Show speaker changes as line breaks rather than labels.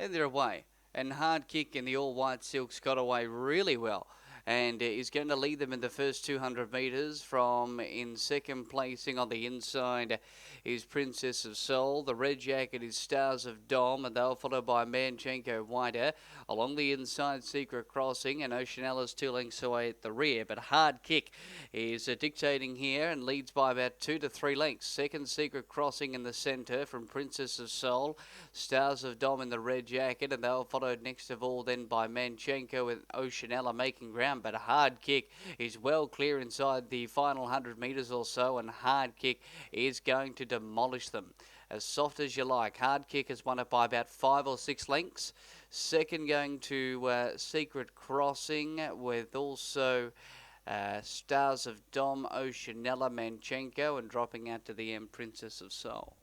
and they're away. And Hard Kick in the all-white silks got away really well, and is going to lead them in the first 200 metres. From in second placing on the inside is Princess of Soul. The red jacket is Stars of Dom, and they'll followed by Manchenko Wider. Along the inside, Secret Crossing, and Oceanella's 2 lengths away at the rear. But Hard Kick is dictating here and leads by about 2 to 3 lengths. Second, Secret Crossing in the centre from Princess of Soul. Stars of Dom in the red jacket, and they'll followed next of all then by Manchenko and Oceanella making ground. But Hard Kick is well clear inside the final 100 metres or so, and Hard Kick is going to demolish them. As soft as you like. Hard Kick has won it by about 5 or 6 lengths. Second going to Secret Crossing, with also Stars of Dom, Oceanella, Manchenko, and dropping out to the end, Princess of Soul.